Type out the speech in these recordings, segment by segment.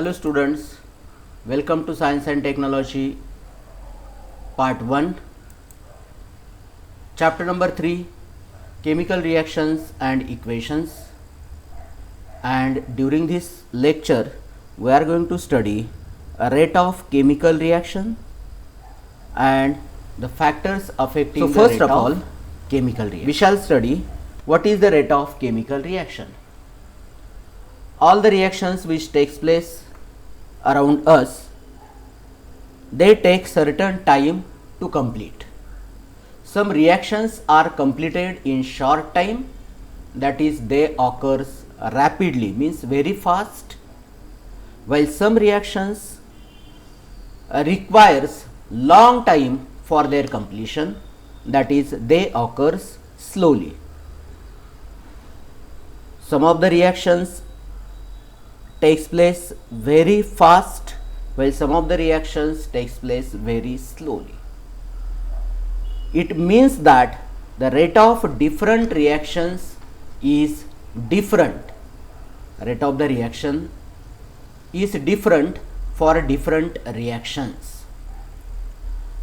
Hello students, welcome to Science and Technology Part 1, Chapter number 3, Chemical Reactions and Equations. And during this lecture, we are going to study a rate of chemical reaction and the factors affecting the rate of chemical reaction. We shall study what is the rate of chemical reaction. All the reactions which takes place around us, they take certain time to complete. Some reactions are completed in short time, that is they occurs rapidly, means very fast, while some reactions requires long time for their completion, that is they occurs slowly. Some of the reactions takes place very fast, while some of the reactions takes place very slowly. It means that the rate of different reactions is different. Rate of the reaction is different for different reactions.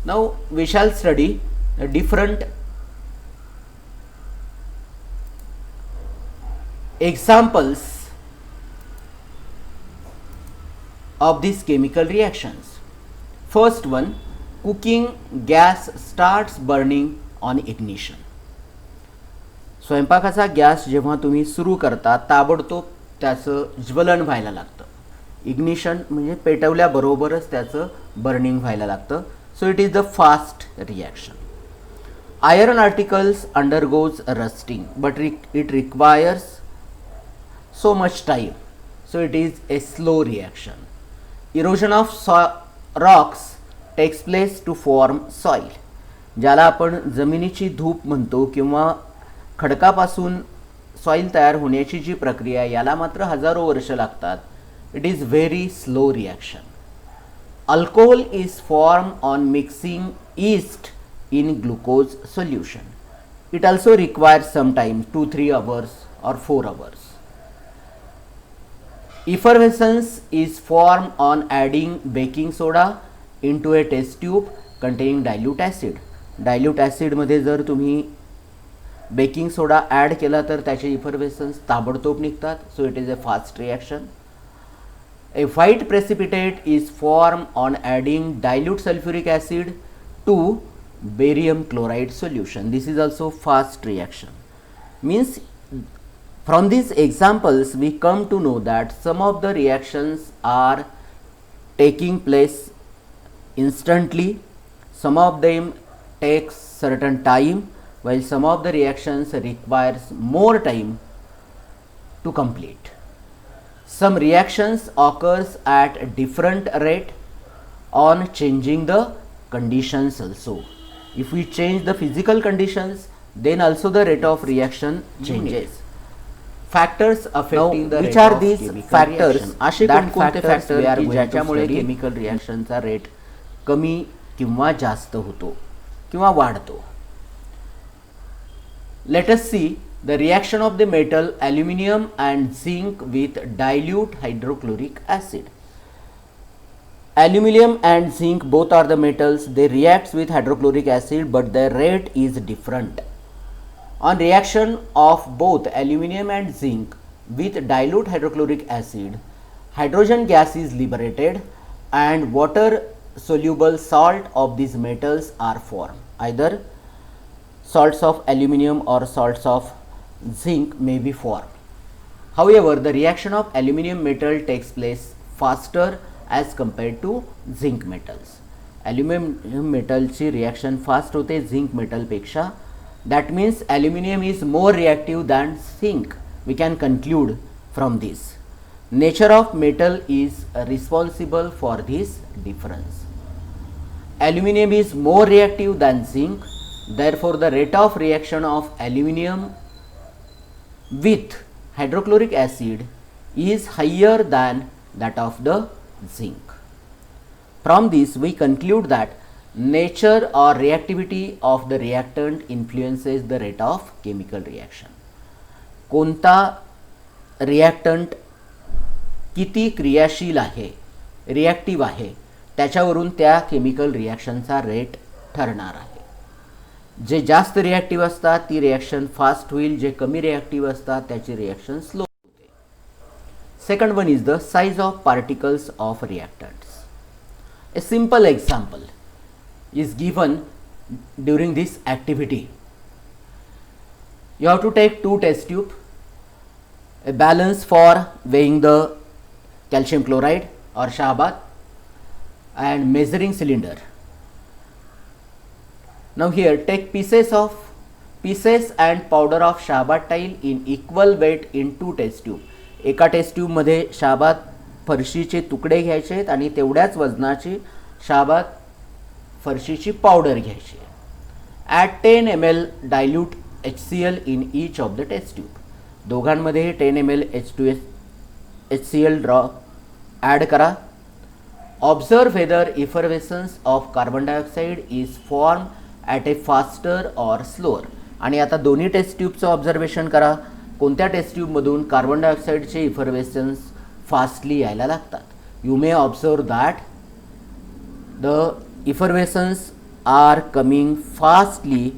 Now we shall study the different examples of these chemical reactions. First one, cooking gas starts burning on ignition. स्वयंपाकाचा gas जेव्हा तुम्ही सुरू करता ताबडतोब त्याचं ज्वलन व्हायला लागतं. इग्निशन म्हणजे पेटवल्याबरोबरच त्याचं बर्निंग व्हायला लागतं. So it is the fast reaction. Iron articles undergoes rusting but it requires so much time, so it is a slow reaction. Erosion of rocks takes place to form soil. ज्याला आपण जमिनीची धूप म्हणतो किंवा खडकापासून soil तयार होण्याची जी प्रक्रिया याला मात्र हजारो वर्ष लागतात. It is very slow reaction. Alcohol is form on mixing yeast in glucose solution. It also requires some time 2-3 hours or 4 hours. Effervescence is formed on adding baking soda into a test tube containing dilute acid. Dilute acid मध्ये जर तुम्ही baking soda add केला तर त्याचे इफर्वेसन्स ताबडतोब निघतात. So it is a fast reaction. A white precipitate is formed on adding dilute sulfuric acid to barium chloride solution. This is also fast reaction. Means from these examples we come to know that some of the reactions are taking place instantly, some of them takes certain time, while some of the reactions requires more time to complete. Some reactions occurs at different rate on changing the conditions also. If we change the physical conditions, then also the rate of reaction changes. Factors affecting the rate of chemical reaction. असे कोणते factor ज्याच्यामुळे chemical रिॲक्शनचा rate कमी किंवा जास्त होतो किंवा वाढतो. Let us see the reaction of the metal aluminium and zinc with dilute hydrochloric acid. Aluminium and zinc both are the metals. They react with hydrochloric acid, but their rate is different. On reaction of both aluminium and zinc with dilute hydrochloric acid, hydrogen gas is liberated and water soluble salt of these metals are formed. Either salts of aluminium or salts of zinc may be formed. However, the reaction of aluminium metal takes place faster as compared to zinc metals. Aluminium metal ची reaction fast होते zinc metal पेक्षा. That means aluminium is more reactive than zinc. We can conclude from this. Nature of metal is responsible for this difference. Aluminium is more reactive than zinc. Therefore, the rate of reaction of aluminium with hydrochloric acid is higher than that of the zinc. From this, we conclude that nature or reactivity of the reactant influences the rate of chemical reaction. कोणता reactant किती क्रियाशील आहे, reactive आहे, त्याच्यावरून त्या chemical रिॲक्शनचा rate ठरणार आहे. जे जास्त रिॲक्टिव्ह असतात ती रिॲक्शन फास्ट होईल, जे कमी रिॲक्टिव्ह असतात त्याची रिॲक्शन स्लो होते. Second one is the size of particles of reactants. A simple example is given during this activity. You have to take two test tube, a balance for weighing the calcium chloride or Shahbaz, and measuring cylinder. Now here take pieces and powder of Shahbaz tile in equal weight in two test tube. एका test tube मध्ये Shahbaz फरशीचे तुकडे घ्यायचे आहेत आणि तेवढ्याच वजनाची Shahbaz फरशीची पावडर घ्यायची. At 10 ml dilute HCl in each of the test tube. दोघांमध्ये 10 ml HCl ड्रॉप ॲड करा. Observe whether effervescence of carbon dioxide is form at a faster or slower. आणि आता दोन्ही टेस्ट ट्यूबचं ऑब्झर्वेशन करा. कोणत्या टेस्ट ट्यूबमधून कार्बन डायऑक्साईडचे इफर्वेसन्स फास्टली यायला लागतात. You may observe that the effervescence are coming fastly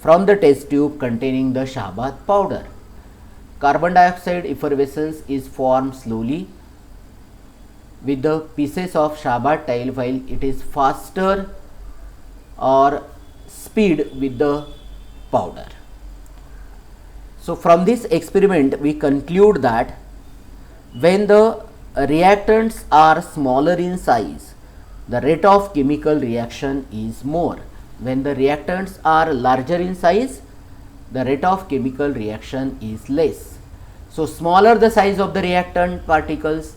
from the test tube containing the Shahbaz powder. Carbon dioxide effervescence is formed slowly with the pieces of Shahbaz tile while it is faster or speed with the powder. So from this experiment we conclude that when the reactants are smaller in size, the rate of chemical reaction is more. When the reactants are larger in size, the rate of chemical reaction is less. So smaller the size of the reactant particles,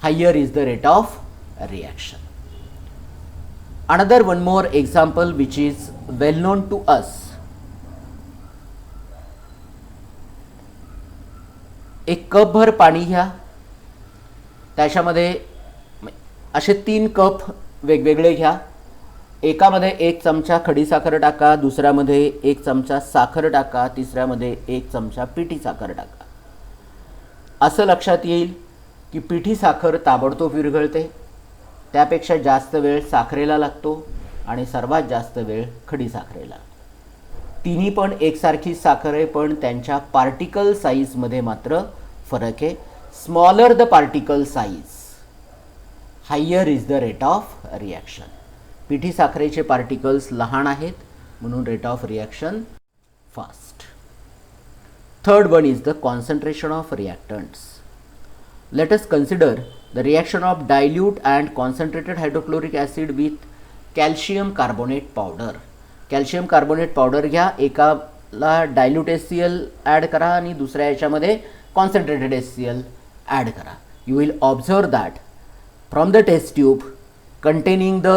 higher is the rate of reaction. Another one more example which is well known to us. एक cup भर पाणी घ्या, त्याच्यामध्ये असे 3 cup वेगवेगळे घ्या. एकामध्ये 1 चमचा खडीसाखर टाका, दुसऱ्यामध्ये 1 चमचा साखर टाका, तिसऱ्यामध्ये 1 चमचा पिठी साखर टाका. असं लक्षात येईल की पिठी साखर ताबडतोब विरघळते, त्यापेक्षा जास्त वेळ साखरेला लागतो आणि सर्वात जास्त वेळ खडीसाखरेला. तिन्ही पण एकसारखी साखर आहे, पण त्यांच्या पार्टिकल साईजमध्ये मात्र फरक आहे. Smaller the particle size, higher is the rate of reaction. पिठी साखरेचे पार्टिकल्स लहान आहेत म्हणून rate of reaction fast. Third one is the concentration of reactants. Let us consider the reaction of dilute and concentrated hydrochloric acid with calcium carbonate powder. Calcium carbonate powder घ्या, एकाला dilute HCl add करा आणि दुसऱ्या याच्यामध्ये concentrated HCl add करा. You will observe that from the test tube containing the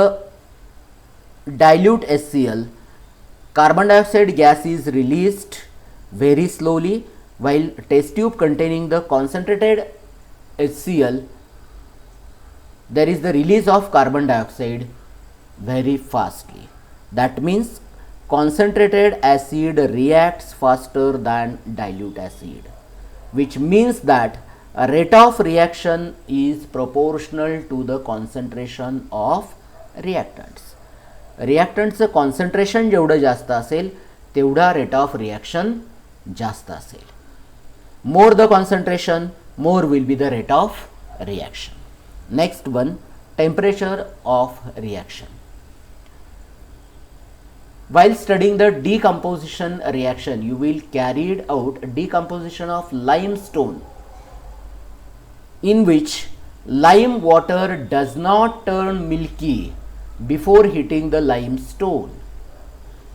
dilute HCl, carbon dioxide gas is released very slowly, while test tube containing the concentrated HCl, there is the release of carbon dioxide very fastly. That means concentrated acid reacts faster than dilute acid, which means that a rate of reaction is proportional to the concentration of reactants. रिॲक्टंटचं concentration जेवढं जास्त असेल तेवढा rate of reaction जास्त असेल. More the concentration, more will be the rate of reaction. Next one, temperature of reaction. While studying the decomposition reaction, you will carried out decomposition of limestone, in which lime water does not turn milky before hitting the limestone.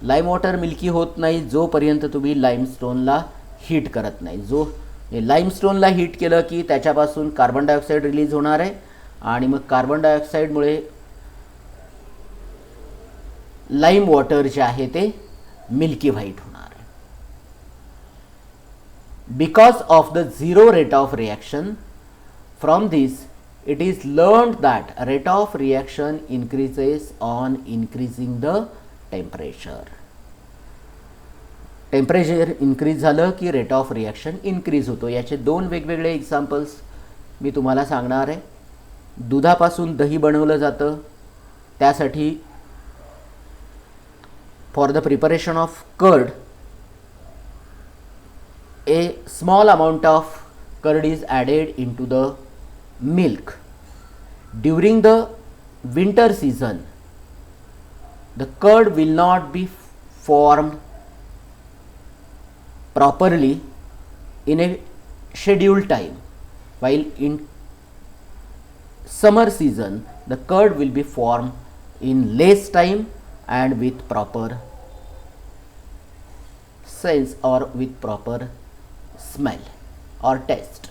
Lime water milky होत नाही जोपर्यंत तुम्ही लाईमस्टोनला heat करत नाही. जो लाईमस्टोनला heat केलं की त्याच्यापासून कार्बन डायऑक्साईड रिलीज होणार आहे आणि मग कार्बन डायऑक्साईडमुळे लाईम वॉटर जे आहे ते मिल्की व्हाईट होणार आहे. Because of the zero rate of reaction, from this it is learned that rate of reaction increases on increasing the temperature. Temperature increase झालं की rate of reaction increase होतो. याचे 2 वेगवेगळे examples मी तुम्हाला सांगणार आहे. दुधापासून दही बनवलं जातं. त्यासाठी for the preparation of curd a small amount of curd is added into the milk. During the winter season, the curd will not be formed properly in a scheduled time, while in summer season the curd will be formed in less time and with proper sense or with proper smell or taste.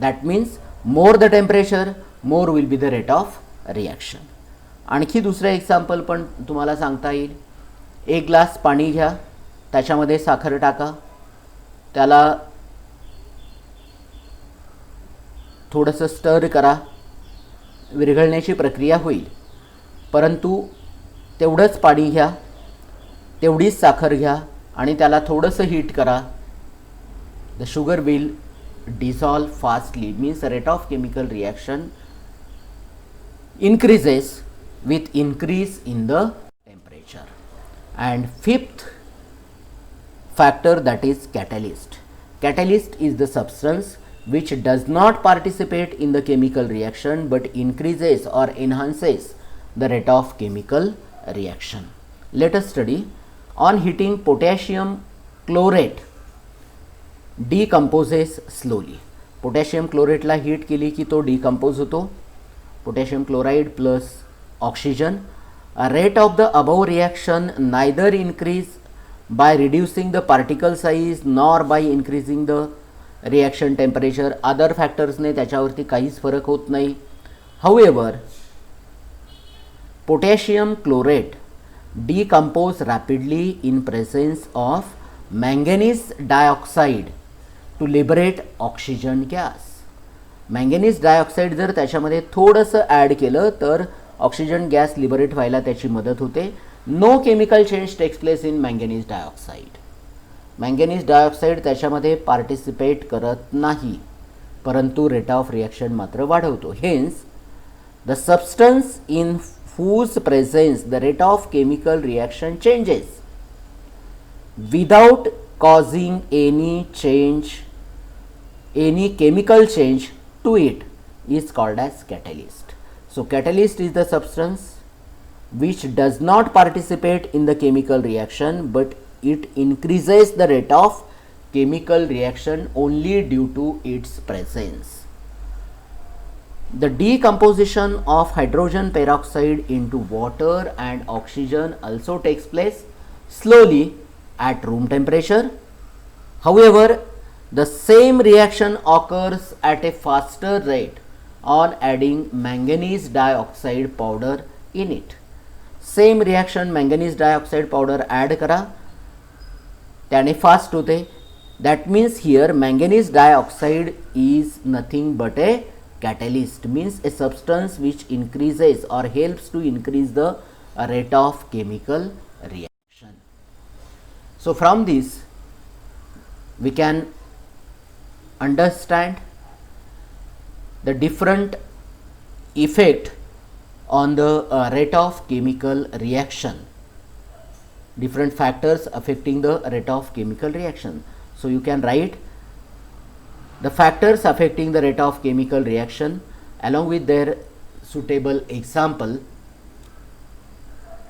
That means more the temperature, more will be the rate of reaction. आणखी दुसरं example पण तुम्हाला सांगता येईल. एक glass पाणी घ्या, त्याच्यामध्ये साखर टाका, त्याला थोडंसं स्टर करा, विरघळण्याची प्रक्रिया होईल. परंतु तेवढंच पाणी घ्या, तेवढीच साखर घ्या आणि त्याला थोडंसं हीट करा. The sugar will dissolve fastly, means the rate of chemical reaction increases with increase in the temperature. And fifth factor, that is catalyst. Catalyst is the substance which does not participate in the chemical reaction but increases or enhances the rate of chemical reaction. Let us study. On heating, potassium chlorate decomposes slowly. Potassium क्लोरेटला heat केली की तो decompose होतो. Potassium chloride plus oxygen. Rate of the above reaction neither increase by reducing the particle size nor by increasing the reaction temperature. Other फॅक्टर्सने त्याच्यावरती काहीच फरक होत नाही. However potassium chlorate decompose rapidly in presence of manganese dioxide to liberate oxygen gas. Manganese dioxide जर त्याच्यामध्ये थोडंसं add केलं तर ऑक्सिजन गॅस लिबरेट व्हायला त्याची मदत होते. No chemical change takes place in manganese dioxide. Manganese dioxide त्याच्यामध्ये पार्टिसिपेट करत नाही, परंतु रेट ऑफ रिॲक्शन मात्र वाढवतो. Hence the substance in whose presence the rate of chemical reaction changes without causing any chemical change to it is called as catalyst. So catalyst is the substance which does not participate in the chemical reaction but it increases the rate of chemical reaction only due to its presence. The decomposition of hydrogen peroxide into water and oxygen also takes place slowly at room temperature. However, the same reaction occurs at a faster rate on adding manganese dioxide powder in it. Same reaction manganese dioxide powder add करा, त्याने fast होते. That means here manganese dioxide is nothing but a catalyst, means a substance which increases or helps to increase the rate of chemical reaction. So from this we can understand the different effect on the rate of chemical reaction, different factors affecting the rate of chemical reaction. So you can write the factors affecting the rate of chemical reaction along with their suitable example.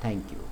Thank you.